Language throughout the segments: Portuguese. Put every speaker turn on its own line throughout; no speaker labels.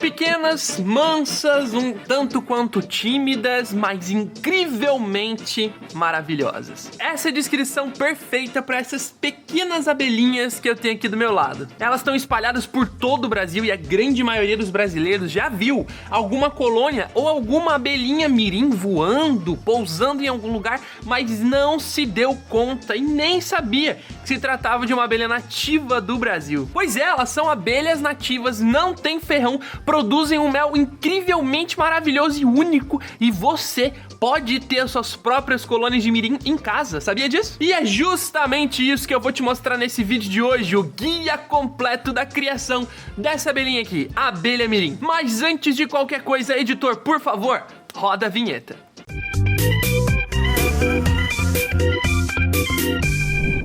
pequenas, mansas, um tanto quanto tímidas, mas incrivelmente maravilhosas. Essa é a descrição perfeita para essas pequenas abelhinhas que eu tenho aqui do meu lado. Elas estão espalhadas por todo o Brasil e a grande maioria dos brasileiros já viu alguma colônia ou alguma abelhinha mirim voando, pousando em algum lugar, mas não se deu conta e nem sabia que se tratava de uma abelha nativa do Brasil. Pois é, elas são abelhas nativas, não tem ferrão, produzem um mel incrivelmente maravilhoso e único, e você pode ter suas próprias colônias de mirim em casa, sabia disso? E é justamente isso que eu vou te mostrar nesse vídeo de hoje, o guia completo da criação dessa abelhinha aqui, a abelha mirim. Mas antes de qualquer coisa, editor, por favor, roda a vinheta.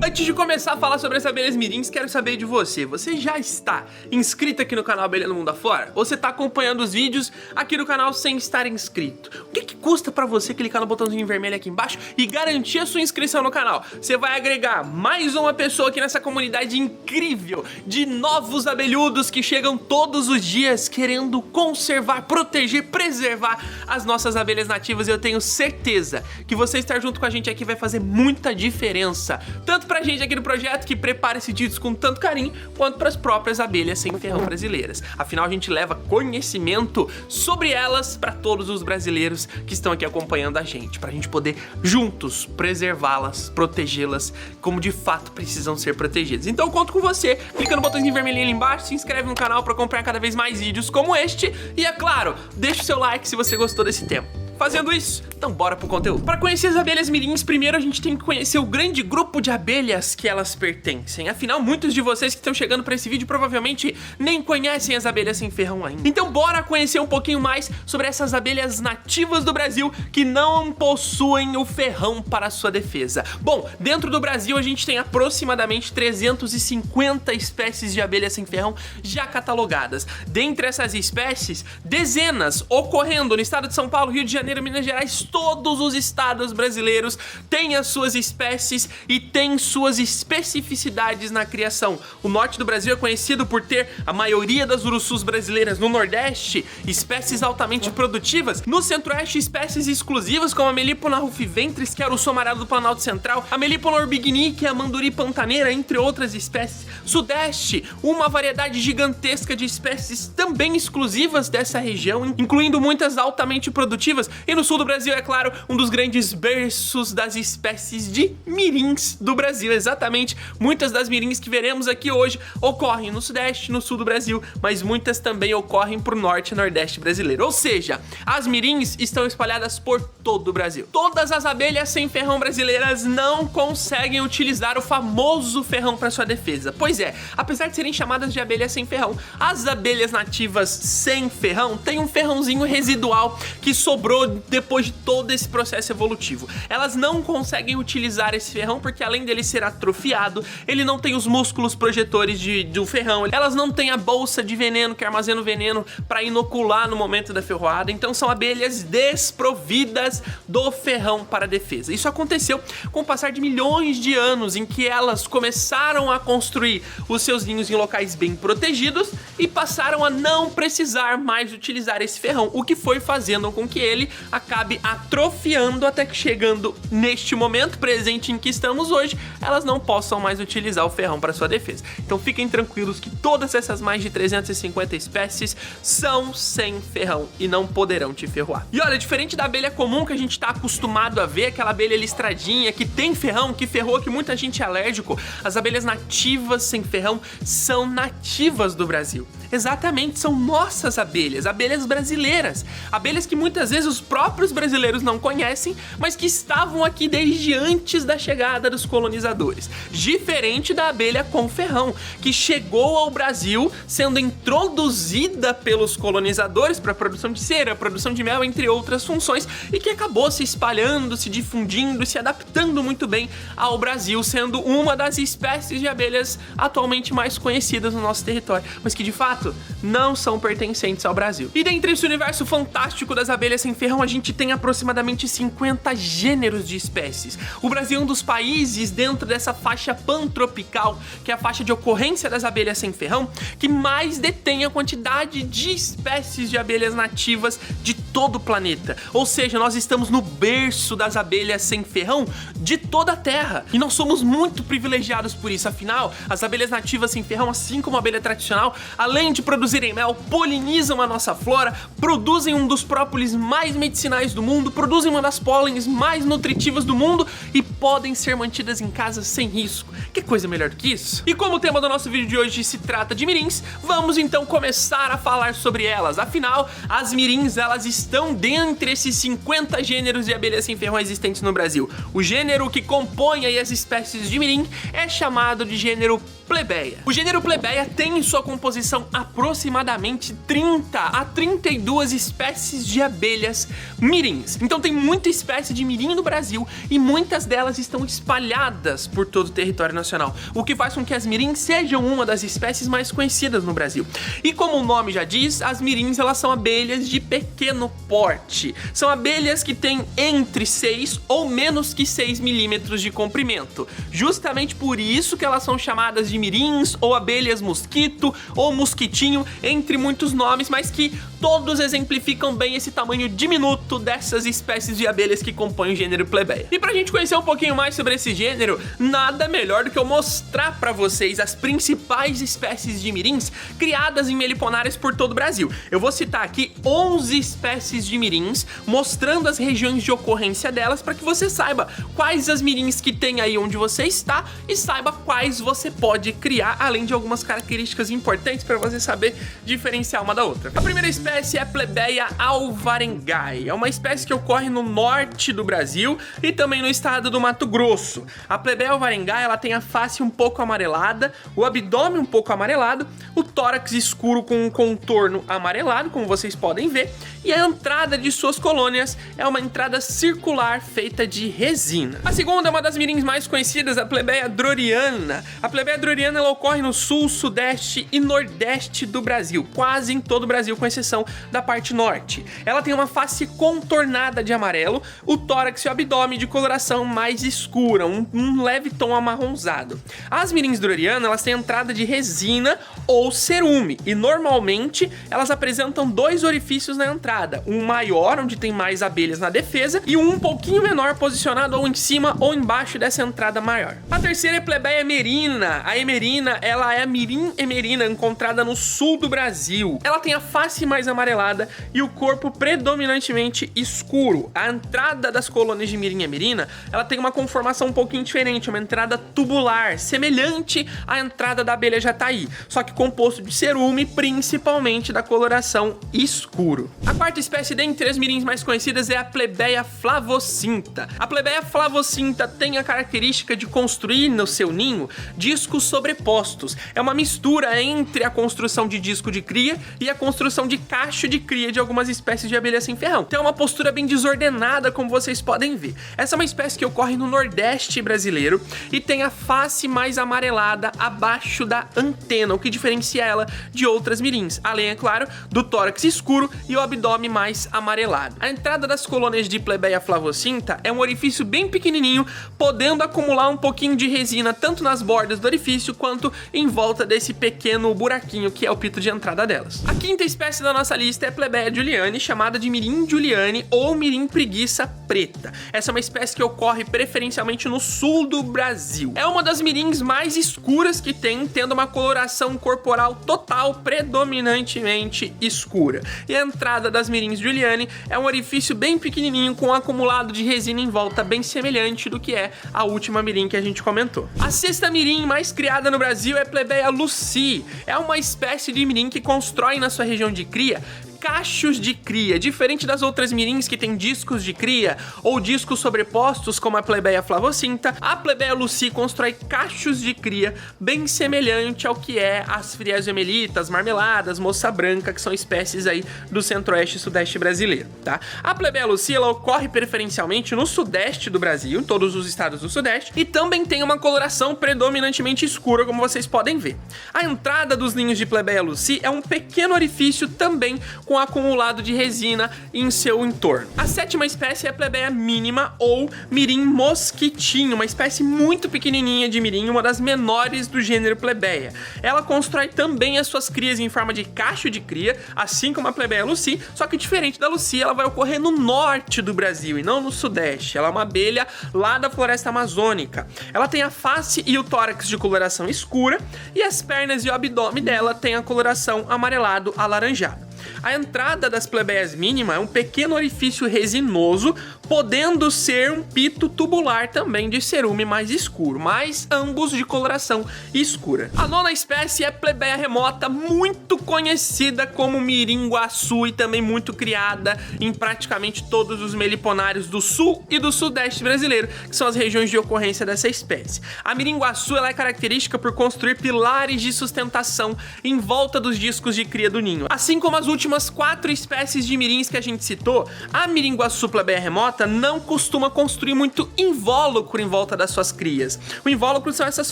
Antes de começar a falar sobre as abelhas mirins, quero saber de você. Você já está inscrito aqui no canal Abelha no Mundo Afora? Ou você está acompanhando os vídeos aqui no canal sem estar inscrito? O que custa pra você clicar no botãozinho vermelho aqui embaixo e garantir a sua inscrição no canal? Você vai agregar mais uma pessoa aqui nessa comunidade incrível de novos abelhudos que chegam todos os dias querendo conservar, proteger, preservar as nossas abelhas nativas. E eu tenho certeza que você estar junto com a gente aqui vai fazer muita diferença. Tanto pra gente aqui do projeto que prepara esses vídeos com tanto carinho, quanto para as próprias abelhas sem ferrão brasileiras. Afinal, a gente leva conhecimento sobre elas para todos os brasileiros que estão aqui acompanhando a gente, pra gente poder juntos preservá-las, protegê-las como de fato precisam ser protegidas. Então eu conto com você, clica no botãozinho vermelhinho ali embaixo, se inscreve no canal para acompanhar cada vez mais vídeos como este e, é claro, deixa o seu like se você gostou desse tema. Fazendo isso, então bora pro conteúdo. Para conhecer as abelhas mirins, primeiro a gente tem que conhecer o grande grupo de abelhas que elas pertencem. Afinal, muitos de vocês que estão chegando para esse vídeo provavelmente nem conhecem as abelhas sem ferrão ainda. Então bora conhecer um pouquinho mais sobre essas abelhas nativas do Brasil que não possuem o ferrão para sua defesa. Bom, dentro do Brasil a gente tem aproximadamente 350 espécies de abelhas sem ferrão já catalogadas. Dentre essas espécies, dezenas ocorrendo no estado de São Paulo, Rio de Janeiro, Minas Gerais, todos os estados brasileiros têm as suas espécies e têm suas especificidades na criação. O norte do Brasil é conhecido por ter a maioria das urussus brasileiras. No nordeste, espécies altamente produtivas. No centro-oeste, espécies exclusivas como a Melipona rufiventris, que é o urso amarelo do Planalto Central, a Melipona urbigni, que é a manduri pantaneira, entre outras espécies. Sudeste, uma variedade gigantesca de espécies também exclusivas dessa região, incluindo muitas altamente produtivas. E no sul do Brasil, é claro, um dos grandes berços das espécies de mirins do Brasil. Exatamente, muitas das mirins que veremos aqui hoje ocorrem no sudeste, no sul do Brasil, mas muitas também ocorrem pro norte e nordeste brasileiro. Ou seja, as mirins estão espalhadas por todo o Brasil. Todas as abelhas sem ferrão brasileiras não conseguem utilizar o famoso ferrão para sua defesa. Pois é, apesar de serem chamadas de abelhas sem ferrão, as abelhas nativas sem ferrão têm um ferrãozinho residual que sobrou depois de todo esse processo evolutivo. Elas não conseguem utilizar esse ferrão porque, além dele ser atrofiado, ele não tem os músculos projetores do ferrão. Elas não têm a bolsa de veneno que armazena o veneno para inocular no momento da ferroada. Então são abelhas desprovidas do ferrão para defesa. Isso aconteceu com o passar de milhões de anos em que elas começaram a construir os seus ninhos em locais bem protegidos e passaram a não precisar mais utilizar esse ferrão, o que foi fazendo com que ele acabe atrofiando até que, chegando neste momento presente em que estamos hoje, elas não possam mais utilizar o ferrão para sua defesa. Então fiquem tranquilos que todas essas mais de 350 espécies são sem ferrão e não poderão te ferroar. E olha, diferente da abelha comum que a gente está acostumado a ver, aquela abelha listradinha que tem ferrão, que ferrou, que muita gente é alérgico, as abelhas nativas sem ferrão são nativas do Brasil. Exatamente, são nossas abelhas, abelhas brasileiras, abelhas que muitas vezes os próprios brasileiros não conhecem, mas que estavam aqui desde antes da chegada dos colonizadores. Diferente da abelha com ferrão, que chegou ao Brasil sendo introduzida pelos colonizadores para a produção de cera, produção de mel, entre outras funções, e que acabou se espalhando, se difundindo e se adaptando muito bem ao Brasil, sendo uma das espécies de abelhas atualmente mais conhecidas no nosso território, mas que de fato não são pertencentes ao Brasil. E dentre esse universo fantástico das abelhas sem ferrão, sem-ferrão a gente tem aproximadamente 50 gêneros de espécies. O Brasil é um dos países dentro dessa faixa pantropical, que é a faixa de ocorrência das abelhas sem-ferrão, que mais detém a quantidade de espécies de abelhas nativas de todo o planeta. Ou seja, nós estamos no berço das abelhas sem-ferrão de toda a Terra. E nós somos muito privilegiados por isso. Afinal, as abelhas nativas sem-ferrão, assim como a abelha tradicional, além de produzirem mel, polinizam a nossa flora, produzem um dos própolis mais medicinais do mundo, produzem uma das pólens mais nutritivas do mundo e podem ser mantidas em casa sem risco. Que coisa melhor do que isso? E como o tema do nosso vídeo de hoje se trata de mirins, vamos então começar a falar sobre elas. Afinal, as mirins, elas estão dentre esses 50 gêneros de abelhas sem-ferrão existentes no Brasil. O gênero que compõe aí as espécies de mirim é chamado de gênero Plebeia. O gênero Plebeia tem em sua composição aproximadamente 30 a 32 espécies de abelhas mirins. Então tem muita espécie de mirim no Brasil e muitas delas estão espalhadas por todo o território nacional, o que faz com que as mirins sejam uma das espécies mais conhecidas no Brasil. E como o nome já diz, as mirins, elas são abelhas de pequeno porte. São abelhas que têm entre 6 ou menos que 6 milímetros de comprimento. Justamente por isso que elas são chamadas de mirins, ou abelhas mosquito, ou mosquitinho, entre muitos nomes, mas que todos exemplificam bem esse tamanho diminuto dessas espécies de abelhas que compõem o gênero Plebeia. E pra gente conhecer um pouquinho mais sobre esse gênero, nada melhor do que eu mostrar pra vocês as principais espécies de mirins criadas em meliponárias por todo o Brasil. Eu vou citar aqui 11 espécies de mirins, mostrando as regiões de ocorrência delas, para que você saiba quais as mirins que tem aí onde você está e saiba quais você pode criar, além de algumas características importantes para você saber diferenciar uma da outra. A primeira espécie é a Plebeia alvarengai. É uma espécie que ocorre no norte do Brasil e também no estado do Mato Grosso. A Plebeia alvarengai, ela tem a face um pouco amarelada, o abdômen um pouco amarelado, o tórax escuro com um contorno amarelado, como vocês podem ver, e a entrada de suas colônias é uma entrada circular feita de resina. A segunda é uma das mirins mais conhecidas, a Plebeia droriana. A Plebeia droriana, ela ocorre no sul, sudeste e nordeste do Brasil, quase em todo o Brasil, com exceção da parte norte. Ela tem uma face contornada de amarelo, o tórax e o abdômen de coloração mais escura, um leve tom amarronzado. As mirins droriana, elas têm entrada de resina ou cerume, e normalmente elas apresentam dois orifícios na entrada, um maior, onde tem mais abelhas na defesa, e um pouquinho menor, posicionado ou em cima ou embaixo dessa entrada maior. A terceira é Plebeia emerina. A emerina, ela é a mirim emerina encontrada no sul do Brasil. Ela tem a face mais amarelada e o corpo predominantemente escuro. A entrada das colônias de mirim emerina, ela tem uma conformação um pouquinho diferente, uma entrada tubular, semelhante à entrada da abelha jataí, só que composto de cerume, principalmente da coloração escuro. A quarta espécie dentre as mirins mais conhecidas é a Plebeia flavocinta. A Plebeia flavocinta tem a característica de construir no seu ninho discos sobrepostos. É uma mistura entre a construção de disco de cria e a construção de cacho de cria de algumas espécies de abelha sem-ferrão. Tem uma postura bem desordenada, como vocês podem ver. Essa é uma espécie que ocorre no nordeste brasileiro e tem a face mais amarelada abaixo da antena, o que diferencia ela de outras mirins, além, é claro, do tórax escuro e o abdômen mais amarelado. A entrada das colônias de Plebeia flavocinta é um orifício bem pequenininho, podendo acumular um pouquinho de resina tanto nas bordas do orifício quanto em volta desse pequeno buraquinho que é o pito de entrada delas. A quinta espécie da nossa lista é Plebeia juliane, chamada de mirim juliane ou mirim preguiça preta. Essa é uma espécie que ocorre preferencialmente no sul do Brasil. É uma das mirins mais escuras que tem, tendo uma coloração corporal total predominantemente escura. E a entrada das mirins juliane é um orifício bem pequenininho com um acumulado de resina em volta bem semelhante do que é a última mirim que a gente comentou. A sexta mirim mais criada no Brasil é Plebeia luci. É uma espécie de mirim que constrói na sua região de cria cachos de cria, diferente das outras mirins que tem discos de cria ou discos sobrepostos como a Plebeia flavocinta. A Plebeia luci constrói cachos de cria bem semelhante ao que é as friasiomelitas, marmeladas, moça branca, que são espécies aí do centro-oeste e sudeste brasileiro, tá? A Plebeia luci, ela ocorre preferencialmente no sudeste do Brasil, em todos os estados do sudeste, e também tem uma coloração predominantemente escura, como vocês podem ver. A entrada dos ninhos de Plebeia luci é um pequeno orifício também com com acumulado de resina em seu entorno. A sétima espécie é a plebeia mínima ou mirim mosquitinho, uma espécie muito pequenininha de mirim, uma das menores do gênero plebeia. Ela constrói também as suas crias em forma de cacho de cria, assim como a plebeia luci, só que diferente da luci, ela vai ocorrer no norte do Brasil e não no sudeste. Ela é uma abelha lá da floresta amazônica. Ela tem a face e o tórax de coloração escura e as pernas e o abdômen dela tem a coloração amarelado alaranjado. A entrada das plebeias mínima é um pequeno orifício resinoso, podendo ser um pito tubular também de cerume mais escuro, mas ambos de coloração escura. A nona espécie é a plebeia remota, muito conhecida como mirim-guaçu e também muito criada em praticamente todos os meliponários do sul e do sudeste brasileiro, que são as regiões de ocorrência dessa espécie. A mirim-guaçu ela é característica por construir pilares de sustentação em volta dos discos de cria do ninho, assim como as últimas 4 espécies de mirins que a gente citou. A mirim-guaçu plebeia remota não costuma construir muito invólucro em volta das suas crias. O invólucro são essas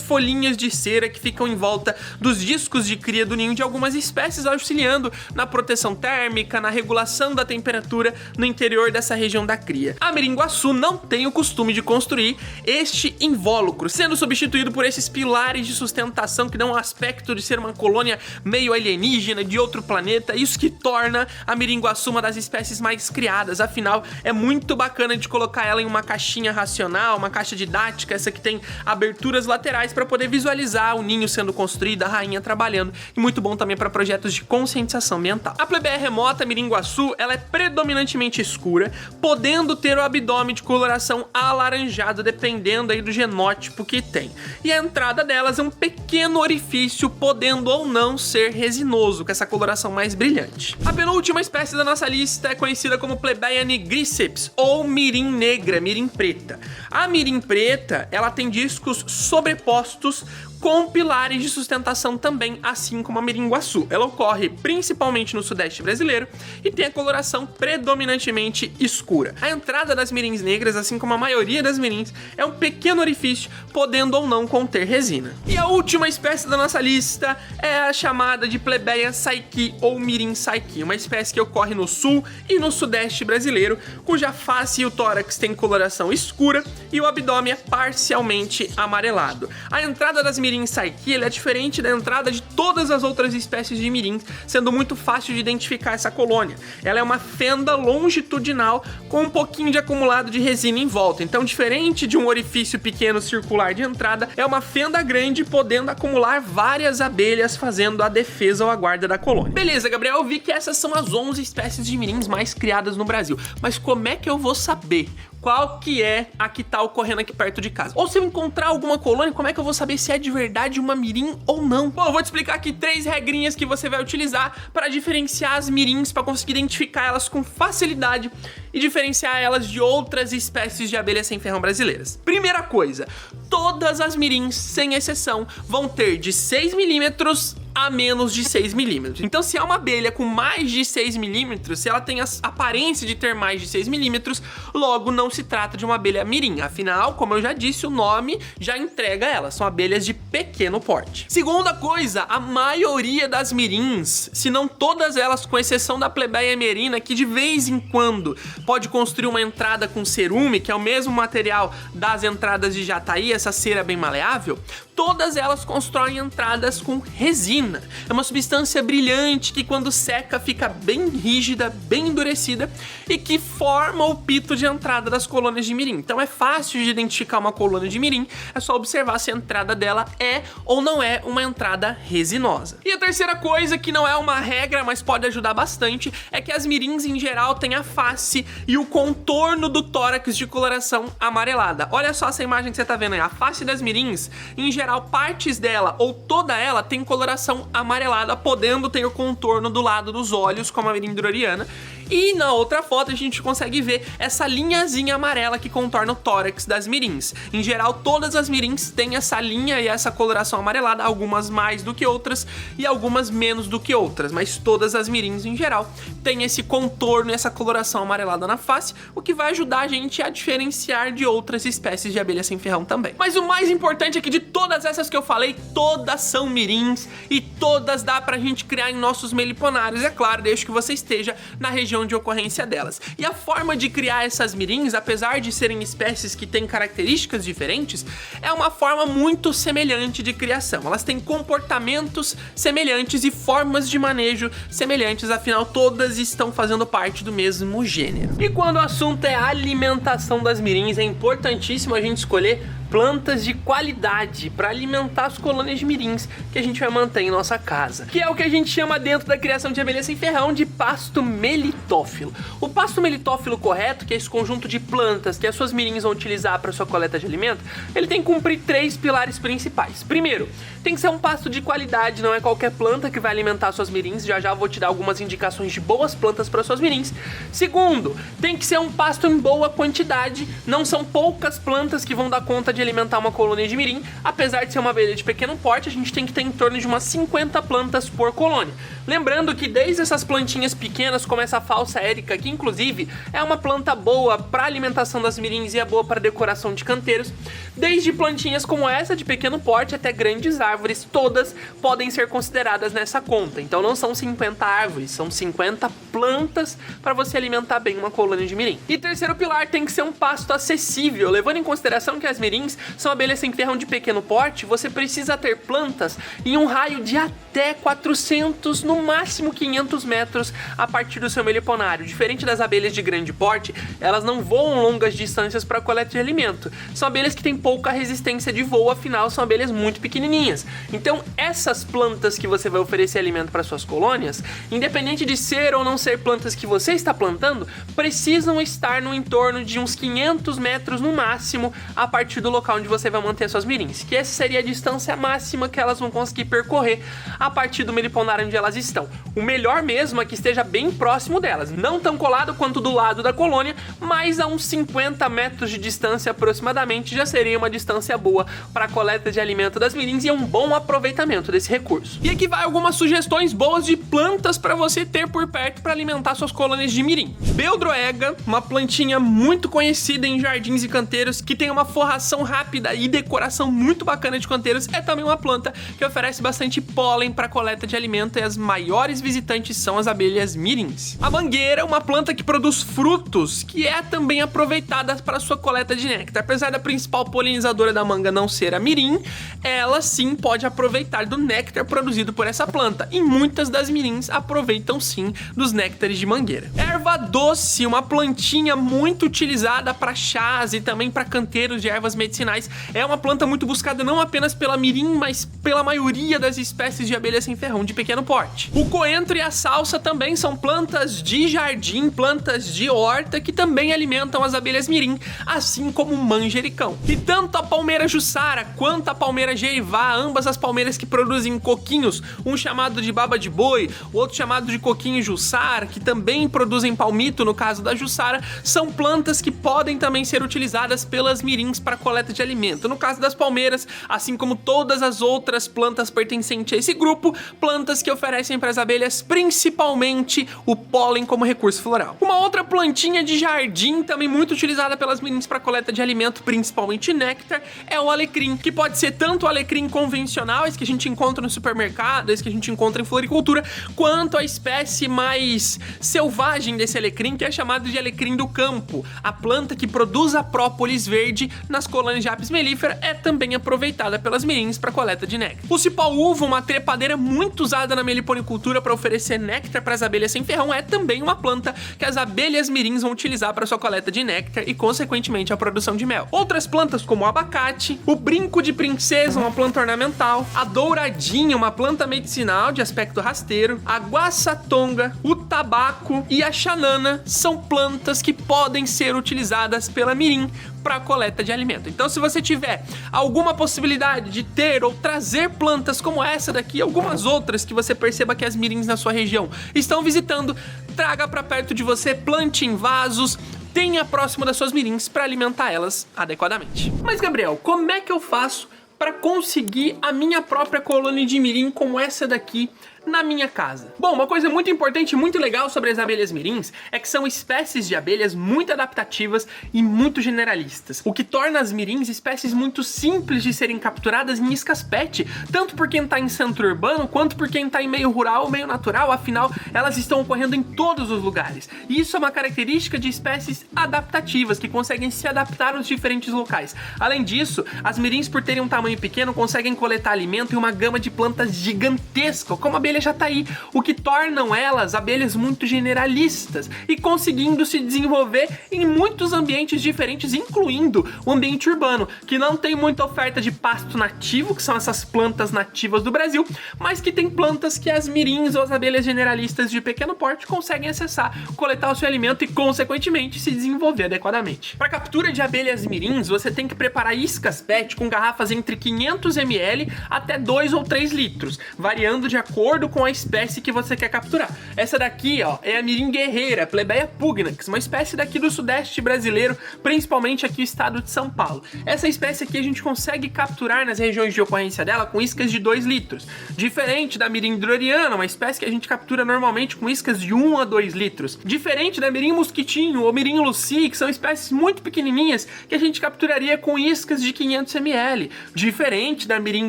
folhinhas de cera que ficam em volta dos discos de cria do ninho de algumas espécies, auxiliando na proteção térmica, na regulação da temperatura no interior dessa região da cria. A mirim-guaçu não tem o costume de construir este invólucro, sendo substituído por esses pilares de sustentação que dão um aspecto de ser uma colônia meio alienígena de outro planeta, isso que torna a mirim-guaçu uma das espécies mais criadas. Afinal, é muito bacana de colocar ela em uma caixinha racional, uma caixa didática, essa que tem aberturas laterais para poder visualizar o ninho sendo construído, a rainha trabalhando, e muito bom também para projetos de conscientização ambiental. A plebeia remota mirim-guaçu, ela é predominantemente escura, podendo ter o abdômen de coloração alaranjada, dependendo aí do genótipo que tem. E a entrada delas é um pequeno orifício, podendo ou não ser resinoso, com essa coloração mais brilhante. A penúltima espécie da nossa lista é conhecida como plebeia nigriceps, ou mirim negra, mirim preta. A mirim preta, ela tem discos sobrepostos com pilares de sustentação também, assim como a mirim-guaçu. Ela ocorre principalmente no sudeste brasileiro e tem a coloração predominantemente escura. A entrada das mirins negras, assim como a maioria das mirins, é um pequeno orifício, podendo ou não conter resina. E a última espécie da nossa lista é a chamada de plebeia saiki ou mirim saiki, uma espécie que ocorre no sul e no sudeste brasileiro, cuja face e o tórax têm coloração escura e o abdômen é parcialmente amarelado. A entrada das mirins saiki é diferente da entrada de todas as outras espécies de mirins, sendo muito fácil de identificar essa colônia. Ela é uma fenda longitudinal com um pouquinho de acumulado de resina em volta. Então, diferente de um orifício pequeno circular de entrada, é uma fenda grande, podendo acumular várias abelhas, fazendo a defesa ou a guarda da colônia. Beleza, Gabriel, eu vi que essas são as 11 espécies de mirins mais criadas no Brasil, mas como é que eu vou saber qual que é a que tá ocorrendo aqui perto de casa? Ou se eu encontrar alguma colônia, como é que eu vou saber se é de verdade uma mirim ou não? Bom, eu vou te explicar aqui 3 regrinhas que você vai utilizar para diferenciar as mirins, para conseguir identificar elas com facilidade e diferenciar elas de outras espécies de abelhas sem ferrão brasileiras. Primeira coisa, todas as mirins, sem exceção, vão ter de 6 milímetros a menos de 6 milímetros. Então, se é uma abelha com mais de 6 milímetros, se ela tem a aparência de ter mais de 6 milímetros, logo não se trata de uma abelha mirim. Afinal, como eu já disse, o nome já entrega ela. São abelhas de pequeno porte. Segunda coisa, a maioria das mirins, se não todas elas, com exceção da plebeia merina, que de vez em quando pode construir uma entrada com cerume, que é o mesmo material das entradas de jataí, essa cera bem maleável, todas elas constroem entradas com resina. É uma substância brilhante que, quando seca, fica bem rígida, bem endurecida e que forma o pito de entrada das colônias de mirim. Então é fácil de identificar uma colônia de mirim, é só observar se a entrada dela é ou não é uma entrada resinosa. E a terceira coisa, que não é uma regra, mas pode ajudar bastante, é que as mirins em geral têm a face e o contorno do tórax de coloração amarelada. Olha só essa imagem que você tá vendo aí. A face das mirins, em geral, partes dela ou toda ela tem coloração amarelada, podendo ter o contorno do lado dos olhos, como a mirim droriana. E na outra foto a gente consegue ver essa linhazinha amarela que contorna o tórax das mirins. Em geral, todas as mirins têm essa linha e essa coloração amarelada, algumas mais do que outras e algumas menos do que outras, mas todas as mirins em geral tem esse contorno e essa coloração amarelada na face, o que vai ajudar a gente a diferenciar de outras espécies de abelha sem ferrão também. Mas o mais importante é que de todas essas que eu falei, todas são mirins e todas dá pra gente criar em nossos meliponários, é claro, desde que você esteja na região de ocorrência delas. E a forma de criar essas mirins, apesar de serem espécies que têm características diferentes, é uma forma muito semelhante de criação. Elas têm comportamentos semelhantes e formas de manejo semelhantes, afinal todas estão fazendo parte do mesmo gênero. E quando o assunto é alimentação das mirins, é importantíssimo a gente escolher plantas de qualidade para alimentar as colônias de mirins que a gente vai manter em nossa casa, que é o que a gente chama dentro da criação de abelha sem ferrão de pasto melitófilo. O pasto melitófilo correto, que é esse conjunto de plantas que as suas mirins vão utilizar para sua coleta de alimento, ele tem que cumprir 3 pilares principais. Primeiro, tem que ser um pasto de qualidade, não é qualquer planta que vai alimentar suas mirins, já vou te dar algumas indicações de boas plantas para suas mirins. Segundo, tem que ser um pasto em boa quantidade, não são poucas plantas que vão dar conta de alimentar uma colônia de mirim. Apesar de ser uma abelha de pequeno porte, a gente tem que ter em torno de umas 50 plantas por colônia. Lembrando que desde essas plantinhas pequenas, como essa falsa érica, que inclusive é uma planta boa para alimentação das mirins e é boa para decoração de canteiros, desde plantinhas como essa de pequeno porte até grandes árvores, todas podem ser consideradas nessa conta. Então não são 50 árvores, são 50 plantas para você alimentar bem uma colônia de mirim. E terceiro pilar, tem que ser um pasto acessível, levando em consideração que as mirins são abelhas sem ferrão de pequeno porte, você precisa ter plantas em um raio de até 400, no máximo 500 metros a partir do seu meliponário. Diferente das abelhas de grande porte, elas não voam longas distâncias para coleta de alimento. São abelhas que têm pouca resistência de voo, afinal são abelhas muito pequenininhas. Então essas plantas que você vai oferecer alimento para suas colônias, independente de ser ou não ser plantas que você está plantando, precisam estar no entorno de uns 500 metros no máximo a partir do local onde você vai manter suas mirins, que essa seria a distância máxima que elas vão conseguir percorrer a partir do meliponário onde elas estão. O melhor mesmo é que esteja bem próximo delas, não tão colado quanto do lado da colônia, mas a uns 50 metros de distância aproximadamente já seria uma distância boa para a coleta de alimento das mirins e é um bom aproveitamento desse recurso. E aqui vai algumas sugestões boas de plantas para você ter por perto para alimentar suas colônias de mirim. Beldroega, uma plantinha muito conhecida em jardins e canteiros que tem uma forração rápida e decoração muito bacana de canteiros, é também uma planta que oferece bastante pólen para coleta de alimento e as maiores visitantes são as abelhas mirins. A mangueira, uma planta que produz frutos, que é também aproveitada para sua coleta de néctar. Apesar da principal polinizadora da manga não ser a mirim, ela sim pode aproveitar do néctar produzido por essa planta e muitas das mirins aproveitam sim dos néctares de mangueira. Erva doce, uma plantinha muito utilizada para chás e também para canteiros de ervas medicinais, é uma planta muito buscada não apenas pela mirim, mas pela maioria das espécies de abelhas sem ferrão de pequeno porte. O coentro e a salsa também são plantas de jardim, plantas de horta que também alimentam as abelhas mirim, assim como o manjericão. E tanto a palmeira jussara quanto a palmeira jeivá, ambas as palmeiras que produzem coquinhos, um chamado de baba de boi, o outro chamado de coquinho jussara, que também produzem palmito no caso da jussara, são plantas que podem também ser utilizadas pelas mirins para coleta de alimento. No caso das palmeiras, assim como todas as outras plantas pertencentes a esse grupo, plantas que oferecem para as abelhas principalmente o pólen como recurso floral. Uma outra plantinha de jardim também muito utilizada pelas mirins para coleta de alimento, principalmente néctar, é o alecrim, que pode ser tanto o alecrim convencional, esse que a gente encontra no supermercado, esse que a gente encontra em floricultura, quanto a espécie mais selvagem desse alecrim, que é chamado de alecrim do campo. A planta que produz a própolis verde nas colônias de apis mellifera é também aproveitada pelas mirins para coleta de néctar. O cipó-uva, uma trepadeira muito usada na meliponicultura para oferecer néctar para as abelhas sem ferrão, é também uma planta que as abelhas mirins vão utilizar para sua coleta de néctar e consequentemente a produção de mel. Outras plantas como o abacate, o brinco de princesa, uma planta ornamental, a douradinha, uma planta medicinal de aspecto rasteiro, a guaçatonga, o tabaco e a xanana são plantas que podem ser utilizadas pela mirim para coleta de alimento. Então, se você tiver alguma possibilidade de ter ou trazer plantas como essa daqui, algumas outras que você perceba que as mirins na sua região estão visitando, traga para perto de você, plante em vasos, tenha próximo das suas mirins para alimentar elas adequadamente. Mas, Gabriel, como é que eu faço para conseguir a minha própria colônia de mirim como essa daqui na minha casa? Bom, uma coisa muito importante e muito legal sobre as abelhas mirins é que são espécies de abelhas muito adaptativas e muito generalistas, o que torna as mirins espécies muito simples de serem capturadas em iscas pet, tanto por quem tá em centro urbano quanto por quem tá em meio rural ou meio natural, afinal elas estão ocorrendo em todos os lugares. E isso é uma característica de espécies adaptativas, que conseguem se adaptar aos diferentes locais. Além disso, as mirins, por terem um tamanho pequeno, conseguem coletar alimento em uma gama de plantas gigantesca, como a abelha jataí, o que tornam elas abelhas muito generalistas e conseguindo se desenvolver em muitos ambientes diferentes, incluindo o ambiente urbano, que não tem muita oferta de pasto nativo, que são essas plantas nativas do Brasil, mas que tem plantas que as mirins ou as abelhas generalistas de pequeno porte conseguem acessar, coletar o seu alimento e, consequentemente, se desenvolver adequadamente. Para captura de abelhas mirins, você tem que preparar iscas PET com garrafas entre 500 ml até 2 ou 3 litros, variando de acordo com a espécie que você quer capturar. Essa daqui, ó, é a mirim guerreira, Plebeia pugnax, uma espécie daqui do sudeste brasileiro, principalmente aqui no estado de São Paulo. Essa espécie aqui a gente consegue capturar nas regiões de ocorrência dela com iscas de 2 litros, diferente da mirim droriana, uma espécie que a gente captura normalmente com iscas de 1 a 2 litros, diferente da mirim mosquitinho ou mirim luci, que são espécies muito pequenininhas que a gente capturaria com iscas de 500 ml, diferente da mirim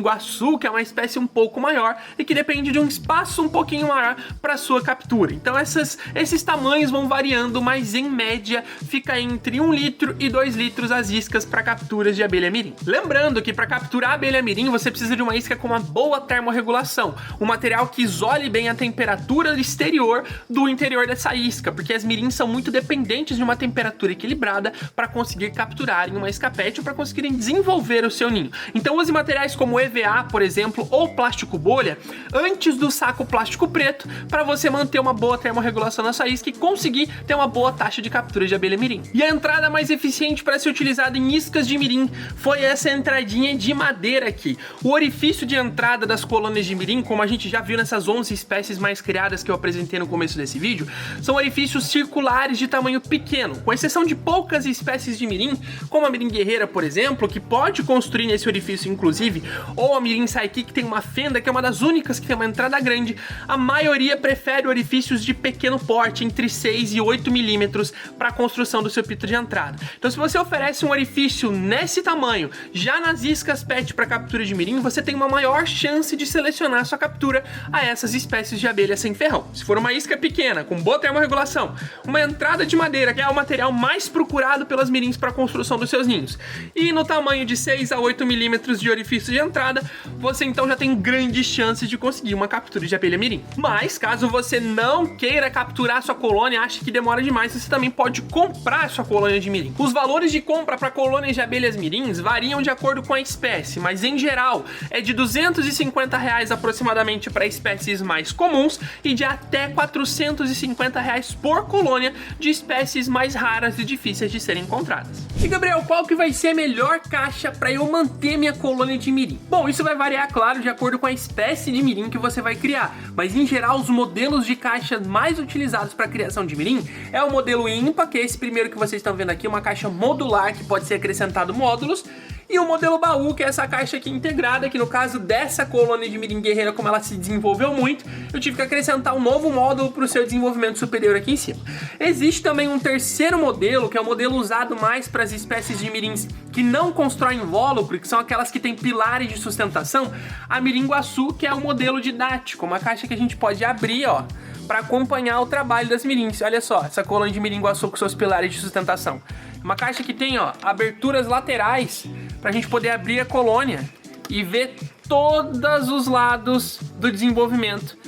guaçu, que é uma espécie um pouco maior e que depende de um espaço um pouquinho maior para sua captura. Então esses tamanhos vão variando, mas em média fica entre 1 litro e 2 litros as iscas para capturas de abelha mirim. Lembrando que para capturar a abelha mirim você precisa de uma isca com uma boa termorregulação, um material que isole bem a temperatura exterior do interior dessa isca, porque as mirins são muito dependentes de uma temperatura equilibrada para conseguir capturar em uma isca PET ou para conseguirem desenvolver o seu ninho. Então use materiais como EVA, por exemplo, ou plástico bolha antes do saco plástico preto para você manter uma boa termorregulação na sua isca e conseguir ter uma boa taxa de captura de abelha mirim. E a entrada mais eficiente para ser utilizada em iscas de mirim foi essa entradinha de madeira aqui. O orifício de entrada das colônias de mirim, como a gente já viu nessas 11 espécies mais criadas que eu apresentei no começo desse vídeo, são orifícios circulares de tamanho pequeno, com exceção de poucas espécies de mirim, como a mirim guerreira, por exemplo, que pode construir nesse orifício inclusive, ou a mirim saiki, que tem uma fenda, que é uma das únicas que tem uma entrada grande. A maioria prefere orifícios de pequeno porte, entre 6 e 8 milímetros, para a construção do seu pito de entrada. Então se você oferece um orifício nesse tamanho, já nas iscas PET para captura de mirim, você tem uma maior chance de selecionar sua captura a essas espécies de abelha sem ferrão. Se for uma isca pequena, com boa termorregulação, uma entrada de madeira, que é o material mais procurado pelas mirins para a construção dos seus ninhos, e no tamanho de 6 a 8 milímetros de orifício de entrada, você então já tem grandes chances de conseguir uma captura de abelha mirim. Mas caso você não queira capturar sua colônia, ache que demora demais, você também pode comprar sua colônia de mirim. Os valores de compra para colônias de abelhas mirins variam de acordo com a espécie, mas em geral é de R$250 aproximadamente para espécies mais comuns e de até R$450 por colônia de espécies mais raras e difíceis de serem encontradas. E Gabriel, qual que vai ser a melhor caixa para eu manter minha colônia de mirim? Bom, isso vai variar, claro, de acordo com a espécie de mirim que você vai criar, mas em geral os modelos de caixa mais utilizados para a criação de mirim é o modelo IMPA, que é esse primeiro que vocês estão vendo aqui, uma caixa modular que pode ser acrescentado módulos, e o modelo baú, que é essa caixa aqui integrada, que no caso dessa colônia de mirim guerreira, como ela se desenvolveu muito, eu tive que acrescentar um novo módulo para o seu desenvolvimento superior aqui em cima. Existe também um terceiro modelo, que é o modelo usado mais para as espécies de mirins que não constroem invólucro, que são aquelas que têm pilares de sustentação, a mirim guaçu, que é o modelo didático, uma caixa que a gente pode abrir, ó, para acompanhar o trabalho das mirins. Olha só, essa colônia de mirim guaçu com seus pilares de sustentação. Uma caixa que tem, ó, aberturas laterais pra gente poder abrir a colônia e ver todos os lados do desenvolvimento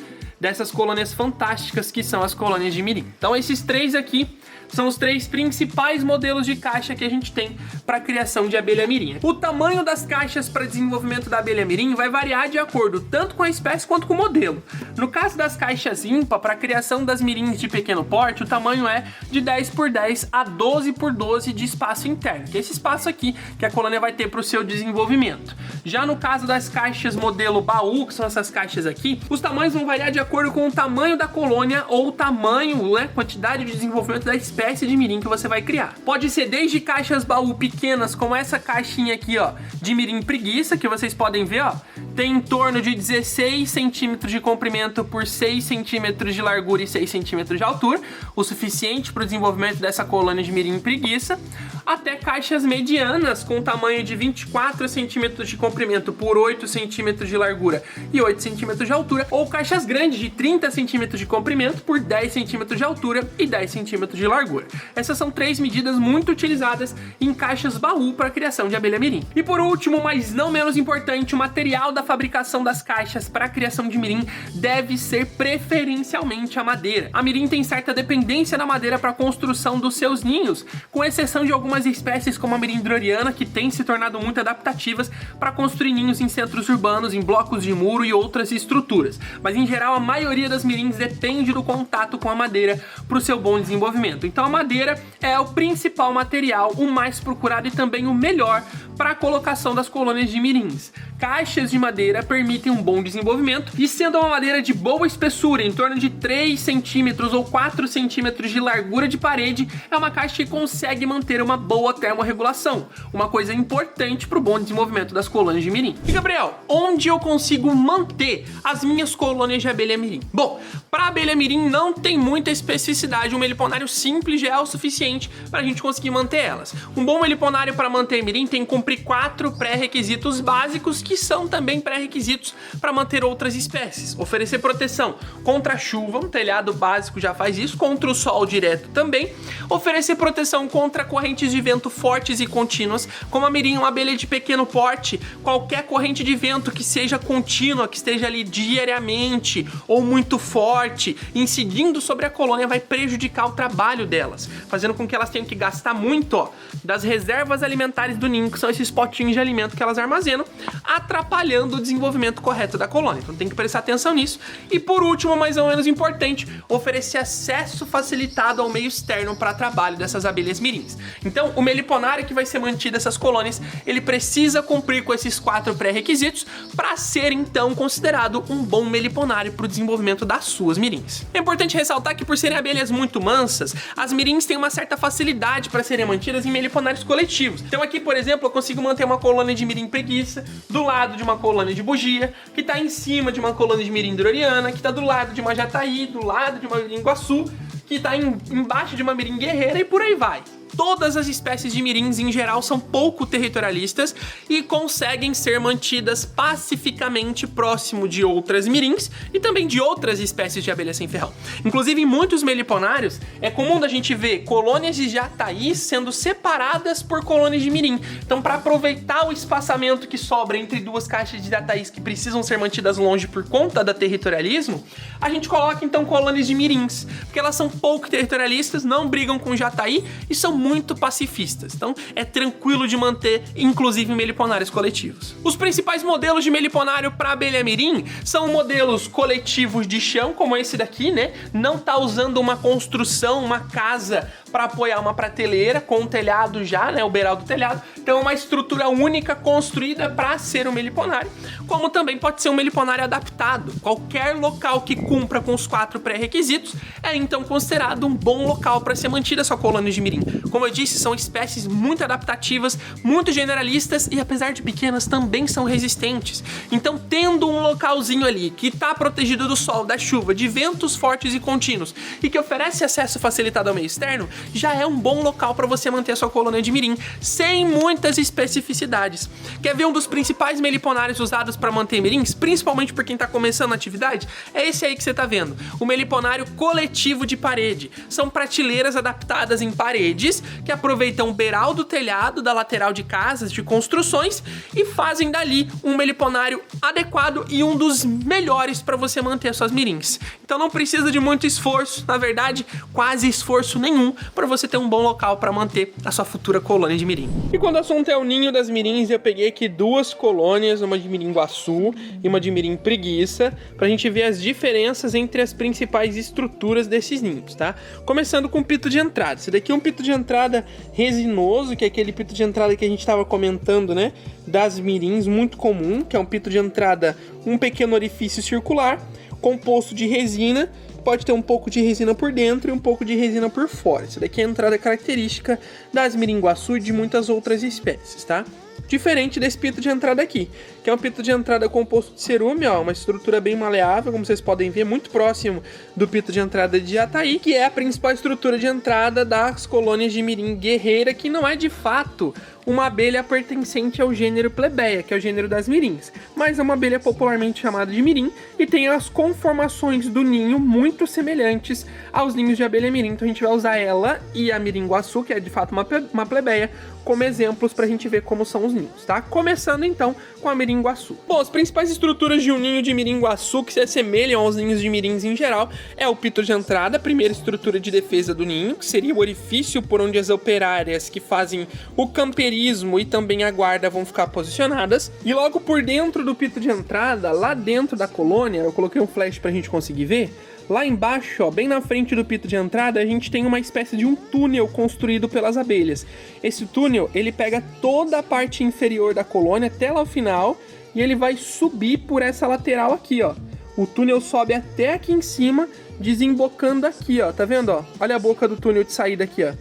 dessas colônias fantásticas que são as colônias de mirim. Então esses três aqui são os três principais modelos de caixa que a gente tem para a criação de abelha mirim. O tamanho das caixas para desenvolvimento da abelha mirim vai variar de acordo tanto com a espécie quanto com o modelo. No caso das caixas IMPA, para a criação das mirins de pequeno porte, o tamanho é de 10 por 10 a 12 por 12 de espaço interno, que é esse espaço aqui que a colônia vai ter para o seu desenvolvimento. Já no caso das caixas modelo baú, que são essas caixas aqui, os tamanhos vão variar de acordo com o tamanho da colônia ou o tamanho, né, quantidade de desenvolvimento da espécie de mirim que você vai criar. Pode ser desde caixas baú pequenas, como essa caixinha aqui, ó, de mirim preguiça, que vocês podem ver, ó, tem em torno de 16 centímetros de comprimento por 6 centímetros de largura e 6 centímetros de altura, o suficiente para o desenvolvimento dessa colônia de mirim preguiça, até caixas medianas com tamanho de 24 centímetros de comprimento por 8 centímetros de largura e 8 centímetros de altura, ou caixas grandes de 30 centímetros de comprimento por 10 centímetros de altura e 10 centímetros de largura. Essas são 3 medidas muito utilizadas em caixas baú para a criação de abelha mirim. E por último, mas não menos importante, o material da fabricação das caixas para a criação de mirim deve ser preferencialmente a madeira. A mirim tem certa dependência na madeira para a construção dos seus ninhos, com exceção de algumas espécies como a mirim droriana, que tem se tornado muito adaptativas para construir ninhos em centros urbanos, em blocos de muro e outras estruturas. Mas em geral, a maioria das mirins depende do contato com a madeira para o seu bom desenvolvimento. Então a madeira é o principal material, o mais procurado e também o melhor para a colocação das colônias de mirins. Caixas de madeira permitem um bom desenvolvimento e, sendo uma madeira de boa espessura, em torno de 3 centímetros ou 4 centímetros de largura de parede, é uma caixa que consegue manter uma boa termorregulação, uma coisa importante para o bom desenvolvimento das colônias de mirim. E Gabriel, onde eu consigo manter as minhas colônias de abelha mirim? Bom, para a abelha mirim não tem muita especificidade, um meliponário simples já é o suficiente para a gente conseguir manter elas. Um bom meliponário para manter mirim tem que cumprir 4 pré-requisitos básicos, que são também pré-requisitos para manter outras espécies. Oferecer proteção contra a chuva, um telhado básico já faz isso, contra o sol direto também. Oferecer proteção contra correntes de vento fortes e contínuas, como a mirim, uma abelha de pequeno porte, qualquer corrente de vento que seja contínua, que esteja ali diariamente ou muito forte, incidindo sobre a colônia, vai prejudicar o trabalho delas, fazendo com que elas tenham que gastar muito das reservas alimentares do ninho, que são esses potinhos de alimento que elas armazenam, atrapalhando o desenvolvimento correto da colônia. Então tem que prestar atenção nisso. E por último, mas não menos importante, oferecer acesso facilitado ao meio externo para trabalho dessas abelhas mirins. Então o meliponário que vai ser mantido essas colônias, ele precisa cumprir com esses 4 pré-requisitos para ser então considerado um bom meliponário para o desenvolvimento das suas mirins. É importante ressaltar que, por serem abelhas muito mansas, as mirins têm uma certa facilidade para serem mantidas em meliponários coletivos. Então aqui, por exemplo, eu consigo manter uma colônia de mirim preguiça do lado de uma colônia de bugia, que está em cima de uma colônia de mirim droriana, que está do lado de uma jataí, do lado de uma mirim guaçu, que está embaixo de uma mirim guerreira e por aí vai. Todas as espécies de mirins, em geral, são pouco territorialistas e conseguem ser mantidas pacificamente próximo de outras mirins e também de outras espécies de abelha sem ferrão. Inclusive, em muitos meliponários, é comum da gente ver colônias de jataí sendo separadas por colônias de mirim. Então, para aproveitar o espaçamento que sobra entre duas caixas de jataís que precisam ser mantidas longe por conta da territorialismo, a gente coloca, então, colônias de mirins, porque elas são pouco territorialistas, não brigam com jataí e são muito pacifistas, então é tranquilo de manter, inclusive em meliponários coletivos. Os principais modelos de meliponário para abelha mirim são modelos coletivos de chão, como esse daqui, né? Não tá usando uma construção, uma casa para apoiar uma prateleira com um telhado já, né? O beiral do telhado. Então é uma estrutura única construída para ser um meliponário, como também pode ser um meliponário adaptado. Qualquer local que cumpra com os 4 pré-requisitos é então considerado um bom local para ser mantida a sua colônia de mirim. Como eu disse, são espécies muito adaptativas, muito generalistas e, apesar de pequenas, também são resistentes. Então, tendo um localzinho ali que está protegido do sol, da chuva, de ventos fortes e contínuos e que oferece acesso facilitado ao meio externo, já é um bom local para você manter a sua colônia de mirim, sem muitas especificidades. Quer ver um dos principais meliponários usados para manter mirins, principalmente por quem está começando a atividade? É esse aí que você está vendo, o meliponário coletivo de parede. São prateleiras adaptadas em paredes que aproveitam o beiral do telhado, da lateral de casas, de construções e fazem dali um meliponário adequado e um dos melhores para você manter suas mirins. Então não precisa de muito esforço, na verdade, quase esforço nenhum para você ter um bom local para manter a sua futura colônia de mirim. E quando o assunto é o ninho das mirins, eu peguei aqui 2 colônias, uma de mirim guaçu e uma de mirim preguiça, pra gente ver as diferenças entre as principais estruturas desses ninhos, tá? Começando com o pito de entrada. Esse daqui é um pito de entrada resinoso, que é aquele pito de entrada que a gente estava comentando, né? Das mirins, muito comum, que é um pito de entrada, um pequeno orifício circular, composto de resina. Pode ter um pouco de resina por dentro e um pouco de resina por fora. Isso daqui é a entrada característica das mirim guaçu e de muitas outras espécies, tá? Diferente desse pito de entrada aqui, que é um pito de entrada composto de cerume, ó, uma estrutura bem maleável, como vocês podem ver, muito próximo do pito de entrada de Jataí, que é a principal estrutura de entrada das colônias de mirim guerreira, que não é de fato uma abelha pertencente ao gênero plebeia, que é o gênero das mirins, mas é uma abelha popularmente chamada de mirim e tem as conformações do ninho muito semelhantes aos ninhos de abelha mirim. Então a gente vai usar ela e a mirim-guaçu, que é de fato uma plebeia, como exemplos pra gente ver como são os ninhos, tá? Começando então com a mirim-guaçu. Bom, as principais estruturas de um ninho de mirim-guaçu que se assemelham aos ninhos de mirins em geral é o pito de entrada, a primeira estrutura de defesa do ninho, que seria o orifício por onde as operárias que fazem o camperismo e também a guarda vão ficar posicionadas. E logo por dentro do pito de entrada, lá dentro da colônia, eu coloquei um flash pra gente conseguir ver, lá embaixo, ó, bem na frente do pito de entrada, a gente tem uma espécie de um túnel construído pelas abelhas. Esse túnel, ele pega toda a parte inferior da colônia até lá o final e ele vai subir por essa lateral aqui, ó. O túnel sobe até aqui em cima, desembocando aqui, ó. Tá vendo, ó? Olha a boca do túnel de saída aqui, ó.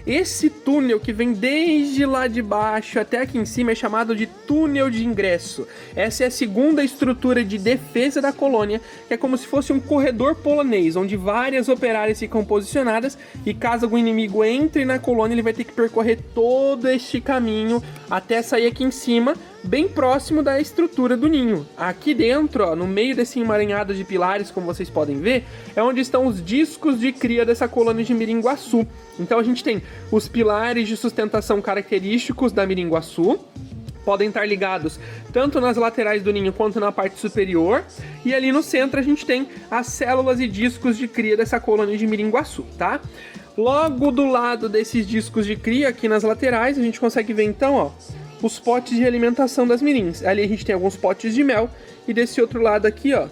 Esse túnel que vem desde lá de baixo até aqui em cima é chamado de túnel de ingresso. Essa é a segunda estrutura de defesa da colônia, que é como se fosse um corredor polonês, onde várias operárias ficam posicionadas e caso algum inimigo entre na colônia, ele vai ter que percorrer todo este caminho até sair aqui em cima, bem próximo da estrutura do ninho. Aqui dentro, ó, no meio desse emaranhado de pilares, como vocês podem ver, é onde estão os discos de cria dessa colônia de mirim-guaçu. Então a gente tem os pilares de sustentação característicos da mirim-guaçu, podem estar ligados tanto nas laterais do ninho quanto na parte superior, e ali no centro a gente tem as células e discos de cria dessa colônia de mirim-guaçu, tá? Logo do lado desses discos de cria, aqui nas laterais, a gente consegue ver então, ó, os potes de alimentação das mirins. Ali a gente tem alguns potes de mel e desse outro lado aqui, ó,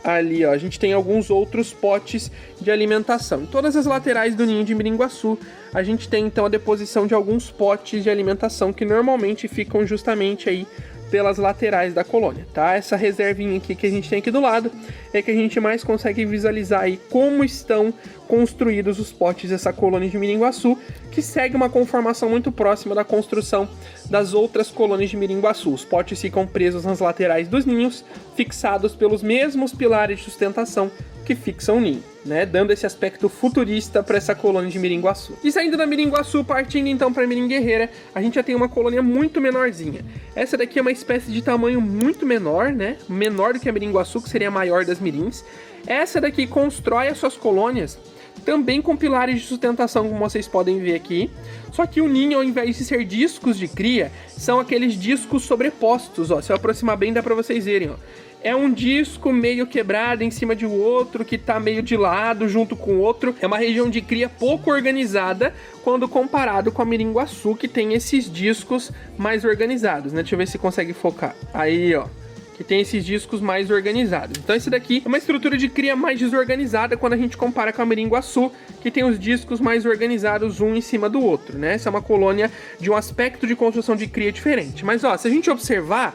ali, ó, a gente tem alguns outros potes de alimentação. Em todas as laterais do ninho de mirim-guaçu, a gente tem então a deposição de alguns potes de alimentação que normalmente ficam justamente aí pelas laterais da colônia, tá? Essa reservinha aqui que a gente tem aqui do lado é que a gente mais consegue visualizar aí como estão construídos os potes dessa colônia de mirim-guaçu, que segue uma conformação muito próxima da construção das outras colônias de mirim-guaçu. Os potes ficam presos nas laterais dos ninhos, fixados pelos mesmos pilares de sustentação que fixam o ninho, né? Dando esse aspecto futurista para essa colônia de mirim-guaçu. E saindo da mirim-guaçu, partindo então para mirim guerreira, a gente já tem uma colônia muito menorzinha. Essa daqui é uma espécie de tamanho muito menor, né? Menor do que a mirim-guaçu, que seria a maior das mirins. Essa daqui constrói as suas colônias também com pilares de sustentação, como vocês podem ver aqui. Só que o ninho, ao invés de ser discos de cria, são aqueles discos sobrepostos, ó. Se eu aproximar bem, dá para vocês verem, ó. É um disco meio quebrado em cima de outro, que tá meio de lado, junto com o outro. É uma região de cria pouco organizada, quando comparado com a mirim-guaçu, que tem esses discos mais organizados, né? Deixa eu ver se consegue focar. Aí, ó, que tem esses discos mais organizados. Então esse daqui é uma estrutura de cria mais desorganizada quando a gente compara com a mirim-guaçu, que tem os discos mais organizados um em cima do outro, né? Essa é uma colônia de um aspecto de construção de cria diferente. Mas, ó, se a gente observar,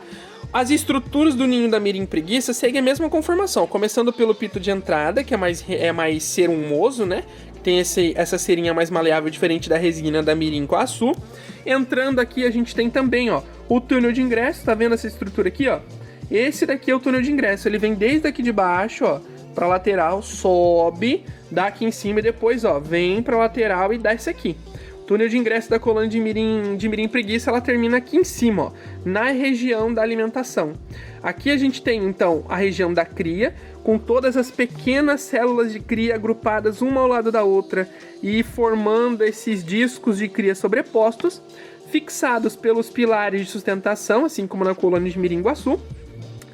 as estruturas do ninho da mirim preguiça seguem a mesma conformação, começando pelo pito de entrada, que é mais cerumoso, né? Tem essa cerinha mais maleável, diferente da resina da mirim-guaçu. Entrando aqui, a gente tem também, ó, o túnel de ingresso. Tá vendo essa estrutura aqui, ó? Esse daqui é o túnel de ingresso. Ele vem desde aqui de baixo, ó, pra lateral, sobe, dá aqui em cima e depois, ó, vem pra lateral e desce aqui. Túnel de ingresso da colônia de mirim preguiça, ela termina aqui em cima, ó, na região da alimentação. Aqui a gente tem, então, a região da cria, com todas as pequenas células de cria agrupadas uma ao lado da outra e formando esses discos de cria sobrepostos, fixados pelos pilares de sustentação, assim como na colônia de mirim-guaçu.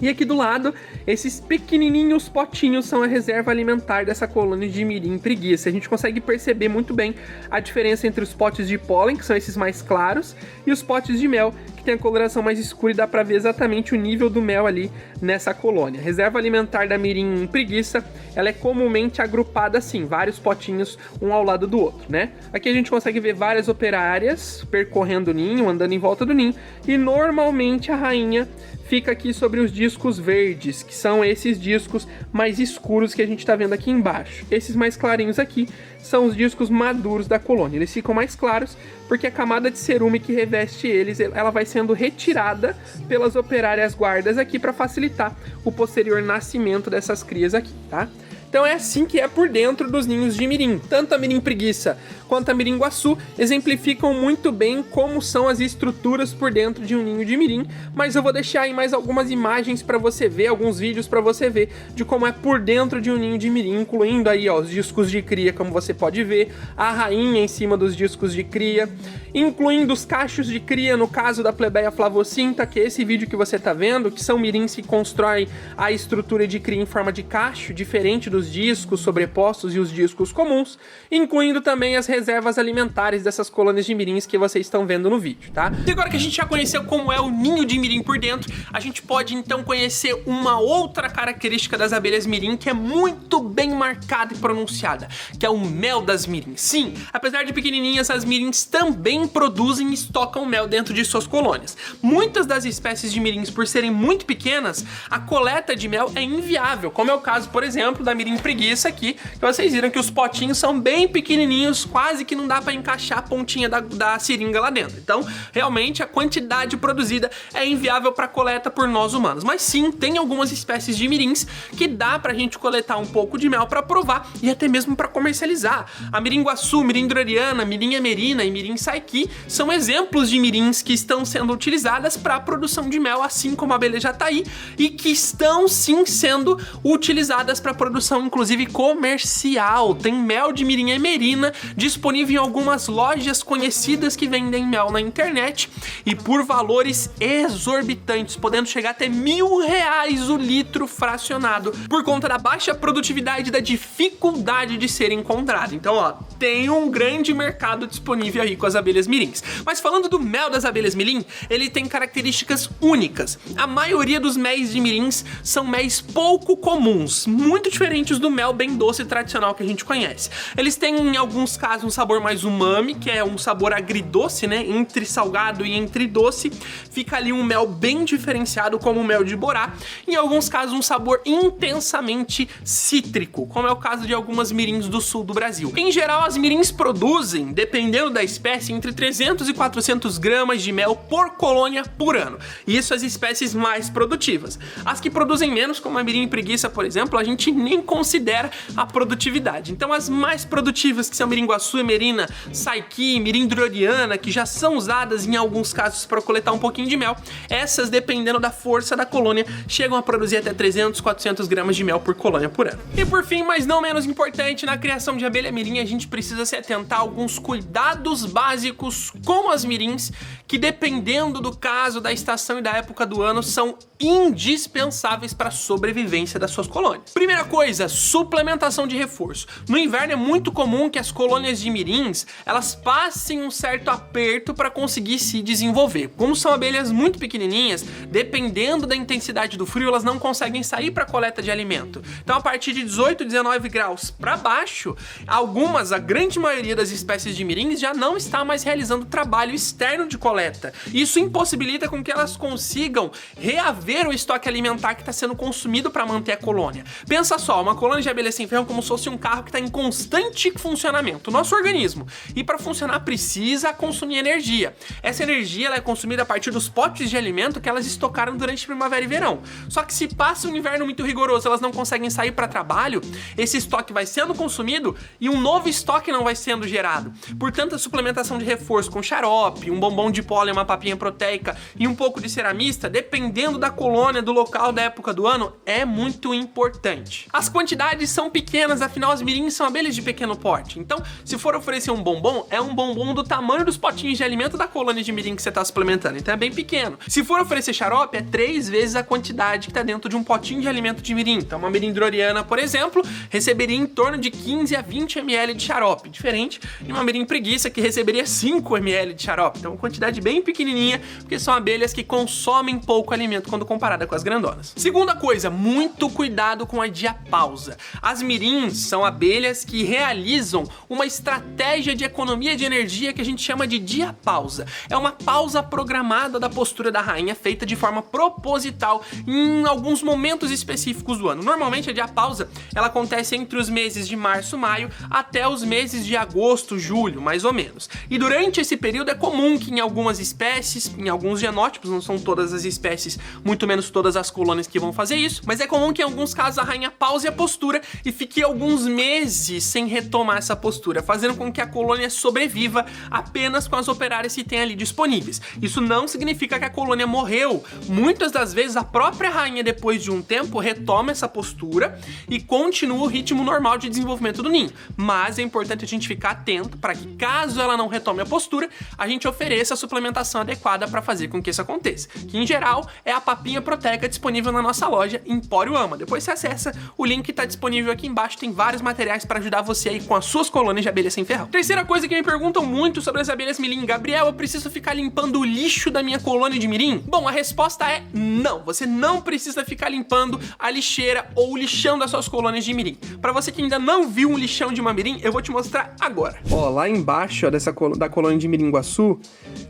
E aqui do lado, esses pequenininhos potinhos são a reserva alimentar dessa colônia de mirim preguiça. A gente consegue perceber muito bem a diferença entre os potes de pólen, que são esses mais claros, e os potes de mel, que tem a coloração mais escura e dá pra ver exatamente o nível do mel ali nessa colônia. A reserva alimentar da mirim preguiça, ela é comumente agrupada assim, vários potinhos um ao lado do outro, né? Aqui a gente consegue ver várias operárias percorrendo o ninho, andando em volta do ninho, e normalmente a rainha fica aqui sobre os discos verdes, que são esses discos mais escuros que a gente está vendo aqui embaixo. Esses mais clarinhos aqui são os discos maduros da colônia. Eles ficam mais claros porque a camada de cerume que reveste eles, ela vai sendo retirada pelas operárias guardas aqui para facilitar o posterior nascimento dessas crias aqui, tá? Então é assim que é por dentro dos ninhos de mirim. Tanto a mirim preguiça quanto a mirim guaçu exemplificam muito bem como são as estruturas por dentro de um ninho de mirim, mas eu vou deixar aí mais algumas imagens para você ver, alguns vídeos para você ver de como é por dentro de um ninho de mirim, incluindo aí ó, os discos de cria, como você pode ver, a rainha em cima dos discos de cria, incluindo os cachos de cria no caso da plebeia flavocinta, que é esse vídeo que você tá vendo, que são mirins que constroem a estrutura de cria em forma de cacho, diferente dos discos sobrepostos e os discos comuns, incluindo também as reservas alimentares dessas colônias de mirins que vocês estão vendo no vídeo, tá? E agora que a gente já conheceu como é o ninho de mirim por dentro, a gente pode então conhecer uma outra característica das abelhas mirim que é muito bem marcada e pronunciada, que é o mel das mirins. Sim, apesar de pequenininhas, as mirins também produzem e estocam mel dentro de suas colônias. Muitas das espécies de mirins, por serem muito pequenas, a coleta de mel é inviável, como é o caso, por exemplo, da mirim preguiça aqui, que vocês viram que os potinhos são bem pequenininhos, quase que não dá para encaixar a pontinha da seringa lá dentro. Então, realmente, a quantidade produzida é inviável para coleta por nós humanos. Mas sim, tem algumas espécies de mirins que dá pra gente coletar um pouco de mel para provar e até mesmo para comercializar. A mirim guaçu, mirim droriana, mirim amerina e mirim saiqui são exemplos de mirins que estão sendo utilizadas para a produção de mel, assim como a abelha jataí, e que estão sim sendo utilizadas para produção inclusive comercial. Tem mel de mirim amerina disponível em algumas lojas conhecidas que vendem mel na internet e por valores exorbitantes, podendo chegar até R$1.000 o litro fracionado, por conta da baixa produtividade e da dificuldade de ser encontrado. Então, ó, tem um grande mercado disponível aí com as abelhas mirins. Mas falando do mel das abelhas mirim, ele tem características únicas. A maioria dos méis de mirins são méis pouco comuns, muito diferentes do mel bem doce tradicional que a gente conhece. Eles têm, em alguns casos, um sabor mais umami, que é um sabor agridoce, né? Entre salgado e entre doce. Fica ali um mel bem diferenciado, como o mel de borá. Em alguns casos, um sabor intensamente cítrico, como é o caso de algumas mirins do sul do Brasil. Em geral, as mirins produzem, dependendo da espécie, entre 300 e 400 gramas de mel por colônia por ano. Isso as espécies mais produtivas. As que produzem menos, como a mirim preguiça, por exemplo, a gente nem considera a produtividade. Então as mais produtivas, que são mirim guaçu, amerina, saiqui, mirim droriana, que já são usadas em alguns casos para coletar um pouquinho de mel, essas, dependendo da força da colônia, chegam a produzir até 300, 400 gramas de mel por colônia por ano. E por fim, mas não menos importante, na criação de abelha mirim, a gente precisa se atentar a alguns cuidados básicos com as mirins, que dependendo do caso, da estação e da época do ano, são indispensáveis para a sobrevivência das suas colônias. Primeira coisa, suplementação de reforço. No inverno é muito comum que as colônias de mirins, elas passem um certo aperto para conseguir se desenvolver. Como são abelhas muito pequenininhas, dependendo da intensidade do frio, elas não conseguem sair para coleta de alimento. Então, a partir de 18, 19 graus para baixo, a grande maioria das espécies de mirins já não está mais realizando trabalho externo de coleta. Isso impossibilita com que elas consigam reaver o estoque alimentar que está sendo consumido para manter a colônia. Pensa só, uma colônia de abelha sem ferro é como se fosse um carro que está em constante funcionamento, o nosso organismo. E para funcionar precisa consumir energia. Essa energia ela é consumida a partir dos potes de alimento que elas estocaram durante primavera e verão. Só que se passa um inverno muito rigoroso, elas não conseguem sair para trabalho, esse estoque vai sendo consumido e um novo estoque não vai sendo gerado. Portanto, a suplementação de reforço com xarope, um bombom de pólen, uma papinha proteica e um pouco de ceramista, dependendo da colônia, do local, da época do ano, é muito importante. As quantidades são pequenas, afinal as mirins são abelhas de pequeno porte. Então, se for oferecer um bombom, é um bombom do tamanho dos potinhos de alimento da colônia de mirim que você está suplementando, então é bem pequeno. Se for oferecer xarope, é 3 vezes a quantidade que está dentro de um potinho de alimento de mirim. Então, uma mirim droriana, por exemplo, receberia em torno de 15 a 20 ml de xarope, diferente de uma mirim preguiça que receberia 5 ml de xarope. Então, uma quantidade bem pequenininha, porque são abelhas que consomem pouco alimento quando quando comparada com as grandonas. Segunda coisa, muito cuidado com a diapausa. As mirins são abelhas que realizam uma estratégia de economia de energia que a gente chama de diapausa. É uma pausa programada da postura da rainha feita de forma proposital em alguns momentos específicos do ano. Normalmente a diapausa ela acontece entre os meses de março, maio até os meses de agosto, julho, mais ou menos. E durante esse período é comum que em algumas espécies, em alguns genótipos, não são todas as espécies, muito menos todas as colônias que vão fazer isso, mas é comum que em alguns casos a rainha pause a postura e fique alguns meses sem retomar essa postura, fazendo com que a colônia sobreviva apenas com as operárias que tem ali disponíveis. Isso não significa que a colônia morreu. Muitas das vezes a própria rainha, depois de um tempo, retoma essa postura e continua o ritmo normal de desenvolvimento do ninho. Mas é importante a gente ficar atento para que, caso ela não retome a postura, a gente ofereça a suplementação adequada para fazer com que isso aconteça. Que em geral é a papinha proteica disponível na nossa loja Empório Ama. Depois você acessa, o link está disponível aqui embaixo, tem vários materiais para ajudar você aí com as suas colônias de abelha sem ferrão. Terceira coisa que me perguntam muito sobre as abelhas mirim: Gabriel, eu preciso ficar limpando o lixo da minha colônia de mirim? Bom, a resposta é não. Você não precisa ficar limpando a lixeira ou o lixão das suas colônias de mirim. Para você que ainda não viu um lixão de uma mirim, eu vou te mostrar agora. Ó, lá embaixo, ó, da colônia de Miringuaçu,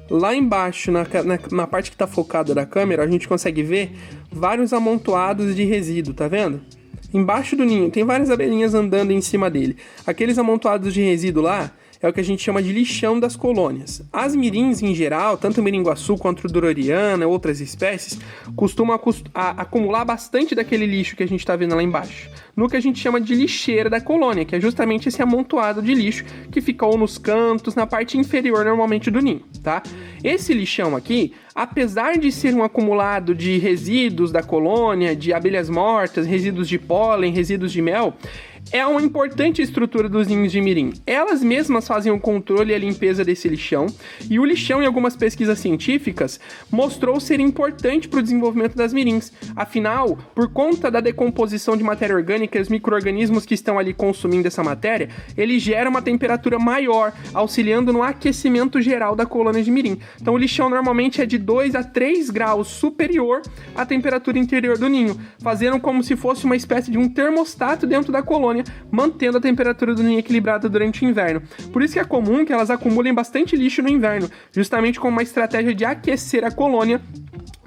lá embaixo, na parte que tá focada da câmera, a gente consegue ver vários amontoados de resíduo, tá vendo? Embaixo do ninho tem várias abelhinhas andando em cima dele. Aqueles amontoados de resíduo lá é o que a gente chama de lixão das colônias. As mirins, em geral, tanto o miringuaçu quanto o duroriana, outras espécies, costumam acumular bastante daquele lixo que a gente está vendo lá embaixo, no que a gente chama de lixeira da colônia, que é justamente esse amontoado de lixo que fica ou nos cantos, na parte inferior, normalmente, do ninho, tá? Esse lixão aqui, apesar de ser um acumulado de resíduos da colônia, de abelhas mortas, resíduos de pólen, resíduos de mel, é uma importante estrutura dos ninhos de mirim. Elas mesmas fazem o controle e a limpeza desse lixão, e o lixão, em algumas pesquisas científicas, mostrou ser importante para o desenvolvimento das mirins. Afinal, por conta da decomposição de matéria orgânica e os micro-organismos que estão ali consumindo essa matéria, ele gera uma temperatura maior, auxiliando no aquecimento geral da colônia de mirim. Então o lixão normalmente é de 2 a 3 graus superior à temperatura interior do ninho, fazendo como se fosse uma espécie de um termostato dentro da colônia, mantendo a temperatura do ninho equilibrada durante o inverno. Por isso que é comum que elas acumulem bastante lixo no inverno, justamente como uma estratégia de aquecer a colônia,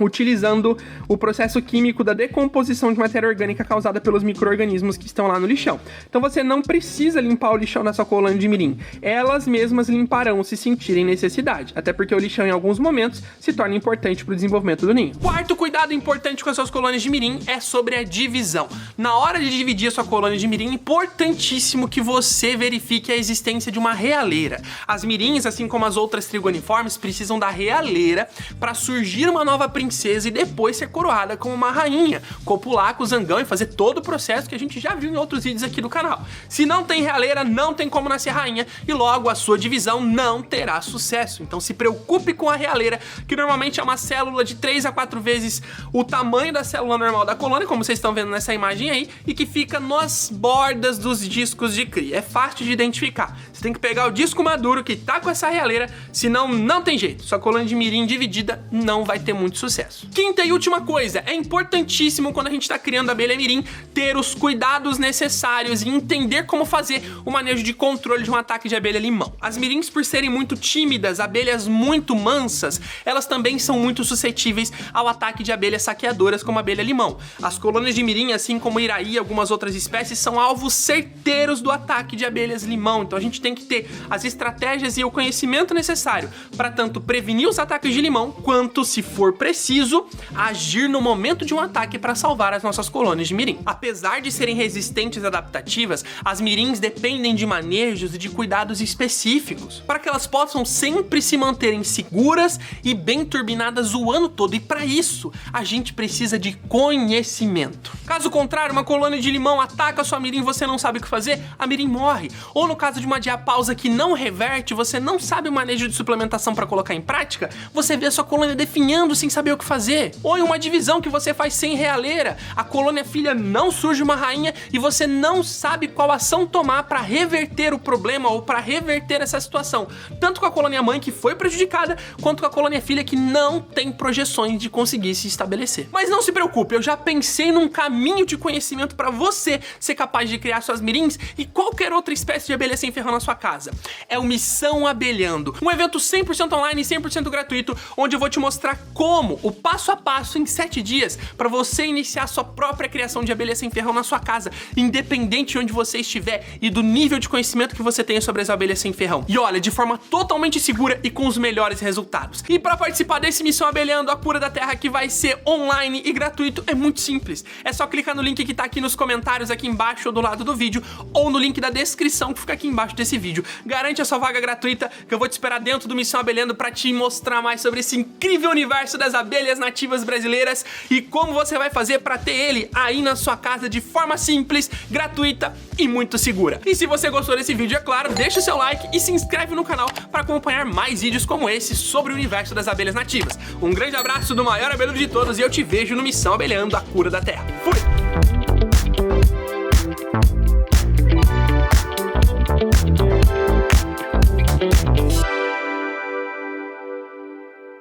utilizando o processo químico da decomposição de matéria orgânica causada pelos micro-organismos que estão lá no lixão. Então você não precisa limpar o lixão da sua colônia de mirim. Elas mesmas limparão se sentirem necessidade, até porque o lixão em alguns momentos se torna importante para o desenvolvimento do ninho. Quarto cuidado importante com as suas colônias de mirim é sobre a divisão. Na hora de dividir a sua colônia de mirim, é importantíssimo que você verifique a existência de uma realeira. As mirins, assim como as outras trigoniformes, precisam da realeira para surgir uma nova princesa e depois ser coroada como uma rainha, copular com o zangão e fazer todo o processo que a gente já viu em outros vídeos aqui do canal. Se não tem realeira, não tem como nascer rainha e logo a sua divisão não terá sucesso. Então se preocupe com a realeira, que normalmente é uma célula de 3 a 4 vezes o tamanho da célula normal da colônia, como vocês estão vendo nessa imagem aí, e que fica nas bordas dos discos de cria. É fácil de identificar. Você tem que pegar o disco maduro que tá com essa realeira, senão não tem jeito. Sua colônia de mirim dividida não vai ter muito sucesso. Quinta e última coisa, é importantíssimo quando a gente está criando abelha mirim ter os cuidados necessários e entender como fazer o manejo de controle de um ataque de abelha limão. As mirins, por serem muito tímidas, abelhas muito mansas, elas também são muito suscetíveis ao ataque de abelhas saqueadoras como a abelha limão. As colônias de mirim, assim como iraí e algumas outras espécies, são alvos certeiros do ataque de abelhas limão. Então a gente tem que ter as estratégias e o conhecimento necessário para tanto prevenir os ataques de limão, quanto, se for preciso, agir no momento de um ataque para salvar as nossas colônias de mirim. Apesar de serem resistentes e adaptativas, as mirins dependem de manejos e de cuidados específicos para que elas possam sempre se manterem seguras e bem turbinadas o ano todo, e para isso a gente precisa de conhecimento. Caso contrário, uma colônia de limão ataca a sua mirim e você não sabe o que fazer, a mirim morre. Ou no caso de uma diapausa que não reverte, você não sabe o manejo de suplementação para colocar em prática, você vê a sua colônia definhando sem saber saber o que fazer. Ou em uma divisão que você faz sem realeira, a colônia filha não surge uma rainha e você não sabe qual ação tomar para reverter o problema ou para reverter essa situação, tanto com a colônia mãe que foi prejudicada, quanto com a colônia filha que não tem projeções de conseguir se estabelecer. Mas não se preocupe, eu já pensei num caminho de conhecimento para você ser capaz de criar suas mirins e qualquer outra espécie de abelha sem ferrão na sua casa. É o Missão Abelhando, um evento 100% online e 100% gratuito, onde eu vou te mostrar como, o passo a passo em 7 dias, para você iniciar sua própria criação de abelha sem ferrão na sua casa, independente de onde você estiver e do nível de conhecimento que você tenha sobre as abelhas sem ferrão. E olha, de forma totalmente segura e com os melhores resultados. E para participar desse Missão Abelhando, a cura da terra, que vai ser online e gratuito, é muito simples. É só clicar no link que tá aqui nos comentários, aqui embaixo ou do lado do vídeo, ou no link da descrição que fica aqui embaixo desse vídeo. Garante a sua vaga gratuita, que eu vou te esperar dentro do Missão Abelhando para te mostrar mais sobre esse incrível universo das abelhas nativas brasileiras e como você vai fazer para ter ele aí na sua casa de forma simples, gratuita e muito segura. E se você gostou desse vídeo, é claro, deixa o seu like e se inscreve no canal para acompanhar mais vídeos como esse sobre o universo das abelhas nativas. Um grande abraço do maior abelhudo de todos e eu te vejo no Missão Abelhando, a cura da terra. Fui!